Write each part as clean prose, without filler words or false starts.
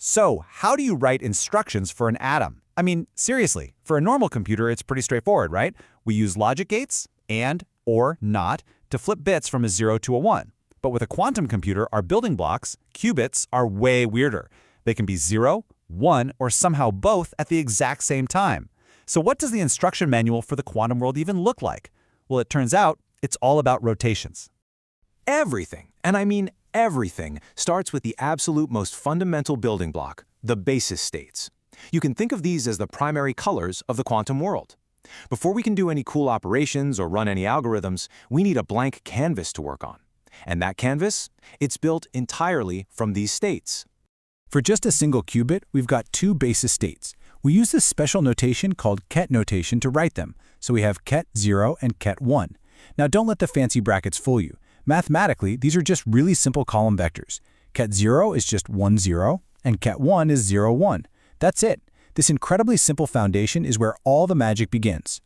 So, how do you write instructions for an atom? I mean, seriously, for a normal computer, it's pretty straightforward, right? We use logic gates, and, or, not, to flip bits from a 0 to a 1. But with a quantum computer, our building blocks, qubits, are way weirder. They can be 0, 1, or somehow both at the exact same time. So what does the instruction manual for the quantum world even look like? Well, it turns out it's all about rotations. Everything, and I mean everything, starts with the absolute most fundamental building block, the basis states. You can think of these as the primary colors of the quantum world. Before we can do any cool operations or run any algorithms, we need a blank canvas to work on. And that canvas? It's built entirely from these states. For just a single qubit, we've got two basis states. We use this special notation called ket notation to write them, so we have ket 0 and ket 1. Now don't let the fancy brackets fool you. Mathematically, these are just really simple column vectors. Ket 0 is just 1, 0, and ket 1 is 0, 1. That's it. This incredibly simple foundation is where all the magic begins.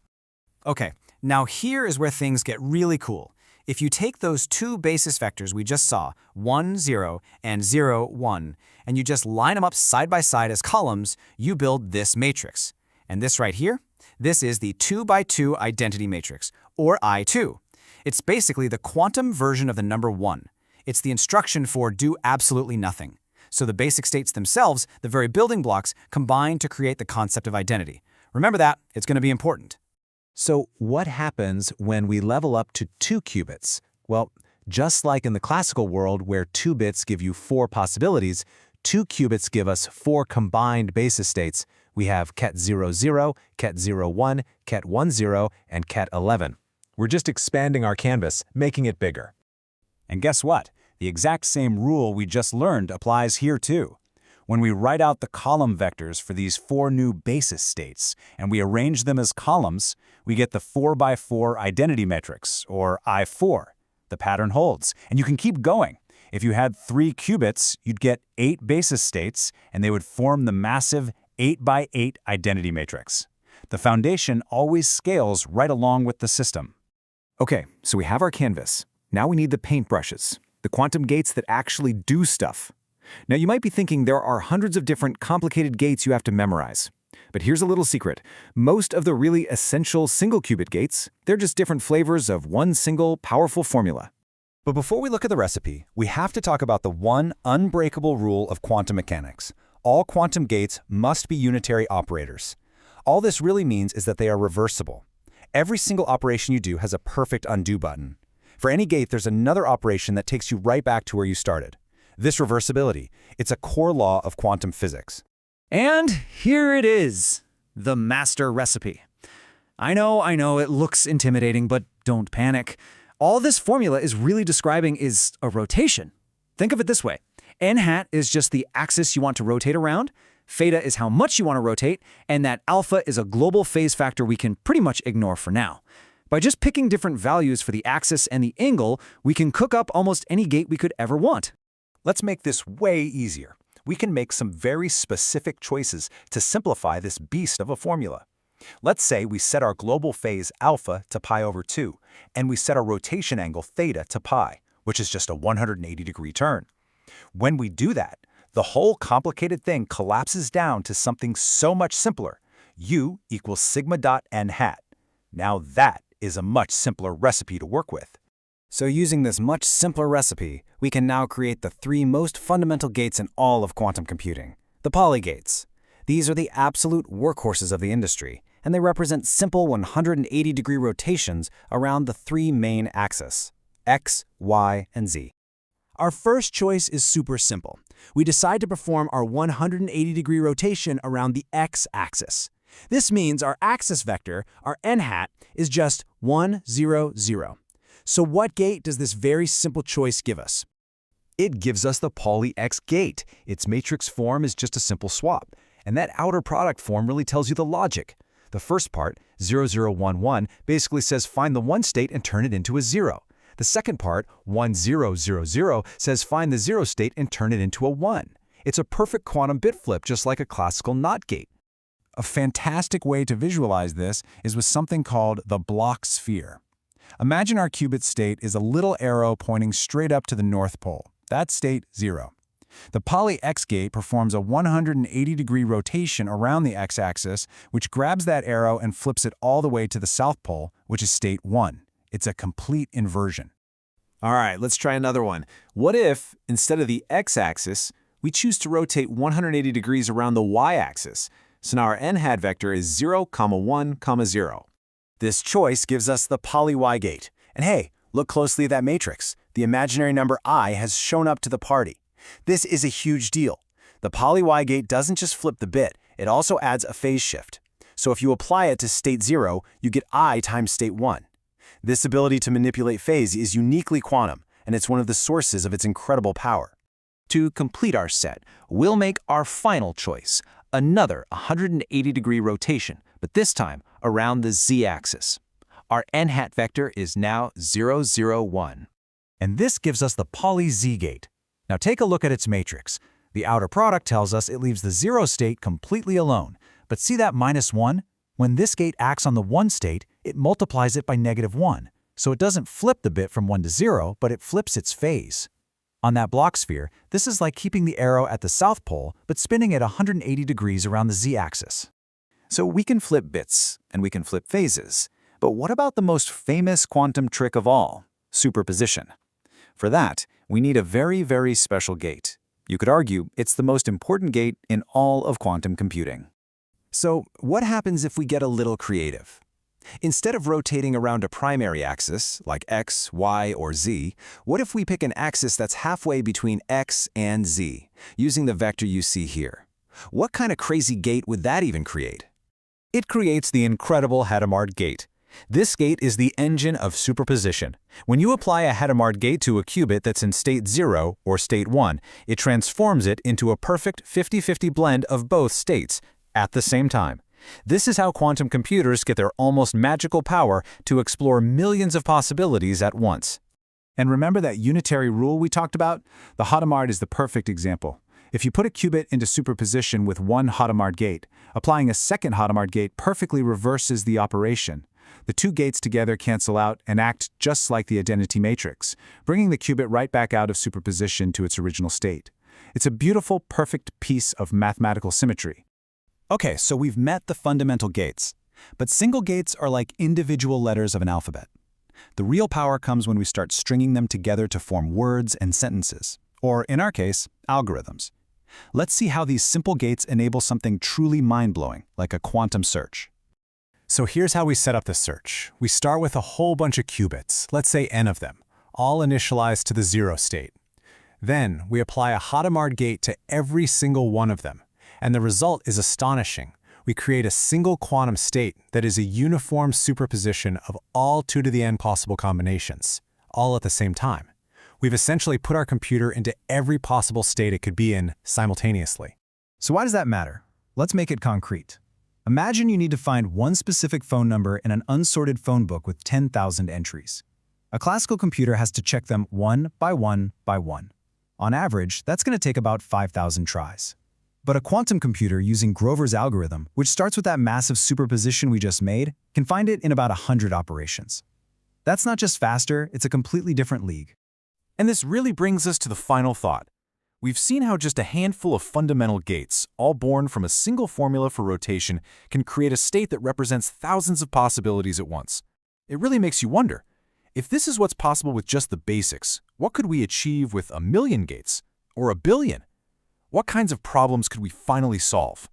Okay, now here is where things get really cool. If you take those two basis vectors we just saw, 1, 0, and 0, 1, and you just line them up side by side as columns, you build this matrix. And this right here, this is the 2 by 2 identity matrix, or I2. It's basically the quantum version of the number 1. It's the instruction for do absolutely nothing. So the basic states themselves, the very building blocks, combine to create the concept of identity. Remember that, it's going to be important. So what happens when we level up to 2 qubits? Well, just like in the classical world where 2 bits give you 4 possibilities, 2 qubits give us 4 combined basis states. We have ket 0, 0, ket 0, 1, ket 1, 0, and ket 11. We're just expanding our canvas, making it bigger. And guess what? The exact same rule we just learned applies here too. When we write out the column vectors for these 4 new basis states and we arrange them as columns, we get the 4 by 4 identity matrix, or I4. The pattern holds, and you can keep going. If you had 3 qubits, you'd get 8 basis states, and they would form the massive 8 by 8 identity matrix. The foundation always scales right along with the system. Okay, so we have our canvas. Now we need the paintbrushes, the quantum gates that actually do stuff. Now you might be thinking there are hundreds of different complicated gates you have to memorize. But here's a little secret. Most of the really essential single qubit gates, they're just different flavors of one single powerful formula. But before we look at the recipe, we have to talk about the one unbreakable rule of quantum mechanics. All quantum gates must be unitary operators. All this really means is that they are reversible. Every single operation you do has a perfect undo button. For any gate, there's another operation that takes you right back to where you started. This reversibility, it's a core law of quantum physics. And here it is, the master recipe. I know, it looks intimidating, but don't panic. All this formula is really describing is a rotation. Think of it this way. N hat is just the axis you want to rotate around, theta is how much you want to rotate, and that alpha is a global phase factor we can pretty much ignore for now. By just picking different values for the axis and the angle, we can cook up almost any gate we could ever want. Let's make this way easier. We can make some very specific choices to simplify this beast of a formula. Let's say we set our global phase alpha to pi over 2, and we set our rotation angle theta to pi, which is just a 180-degree turn. When we do that, the whole complicated thing collapses down to something so much simpler. U equals sigma dot n hat. Now that is a much simpler recipe to work with. So using this much simpler recipe, we can now create the 3 most fundamental gates in all of quantum computing, the Pauli gates. These are the absolute workhorses of the industry, and they represent simple 180-degree rotations around the 3 main axes, x, y, and z. Our first choice is super simple. We decide to perform our 180-degree rotation around the x-axis. This means our axis vector, our n hat, is just 1, 0, 0. So what gate does this very simple choice give us? It gives us the Pauli X gate. Its matrix form is just a simple swap. And that outer product form really tells you the logic. The first part, 0, 0, 1, 1, basically says find the 1 state and turn it into a 0. The second part, 1, 0, 0, 0, says find the 0 state and turn it into a 1. It's a perfect quantum bit flip, just like a classical NOT gate. A fantastic way to visualize this is with something called the Bloch sphere. Imagine our qubit state is a little arrow pointing straight up to the North Pole. That's state 0. The poly X gate performs a 180-degree rotation around the x-axis, which grabs that arrow and flips it all the way to the south pole, which is state 1. It's a complete inversion. All right, let's try another one. What if, instead of the x-axis, we choose to rotate 180 degrees around the y-axis? So now our n-hat vector is 0, 1, 0. This choice gives us the poly Y gate. And hey, look closely at that matrix. The imaginary number I has shown up to the party. This is a huge deal. The poly Y gate doesn't just flip the bit, it also adds a phase shift. So if you apply it to state 0, you get I times state 1. This ability to manipulate phase is uniquely quantum, and it's one of the sources of its incredible power. To complete our set, we'll make our final choice, another 180-degree rotation, but this time around the z-axis. Our n-hat vector is now 0, 0, 1. And this gives us the poly Z gate. Now take a look at its matrix. The outer product tells us it leaves the 0 state completely alone. But see that -1? When this gate acts on the 1 state, it multiplies it by -1. So it doesn't flip the bit from 1 to 0, but it flips its phase. On that block sphere, this is like keeping the arrow at the south pole, but spinning it 180 degrees around the z-axis. So we can flip bits, and we can flip phases. But what about the most famous quantum trick of all, superposition? For that, we need a very, very special gate. You could argue it's the most important gate in all of quantum computing. So what happens if we get a little creative? Instead of rotating around a primary axis, like x, y, or z, what if we pick an axis that's halfway between x and z, using the vector you see here? What kind of crazy gate would that even create? It creates the incredible Hadamard gate. This gate is the engine of superposition. When you apply a Hadamard gate to a qubit that's in state 0 or state 1, it transforms it into a perfect 50-50 blend of both states at the same time. This is how quantum computers get their almost magical power to explore millions of possibilities at once. And remember that unitary rule we talked about? The Hadamard is the perfect example. If you put a qubit into superposition with one Hadamard gate, applying a second Hadamard gate perfectly reverses the operation. The two gates together cancel out and act just like the identity matrix, bringing the qubit right back out of superposition to its original state. It's a beautiful, perfect piece of mathematical symmetry. Okay, so we've met the fundamental gates. But single gates are like individual letters of an alphabet. The real power comes when we start stringing them together to form words and sentences, or in our case, algorithms. Let's see how these simple gates enable something truly mind-blowing, like a quantum search. So here's how we set up the search. We start with a whole bunch of qubits, let's say n of them, all initialized to the 0 state. Then we apply a Hadamard gate to every single one of them, and the result is astonishing. We create a single quantum state that is a uniform superposition of all 2 to the n possible combinations, all at the same time. We've essentially put our computer into every possible state it could be in simultaneously. So why does that matter? Let's make it concrete. Imagine you need to find one specific phone number in an unsorted phone book with 10,000 entries. A classical computer has to check them one by one by one. On average, that's going to take about 5,000 tries. But a quantum computer using Grover's algorithm, which starts with that massive superposition we just made, can find it in about 100 operations. That's not just faster, it's a completely different league. And this really brings us to the final thought. We've seen how just a handful of fundamental gates, all born from a single formula for rotation, can create a state that represents thousands of possibilities at once. It really makes you wonder, if this is what's possible with just the basics, what could we achieve with 1,000,000 gates? Or 1 billion? What kinds of problems could we finally solve?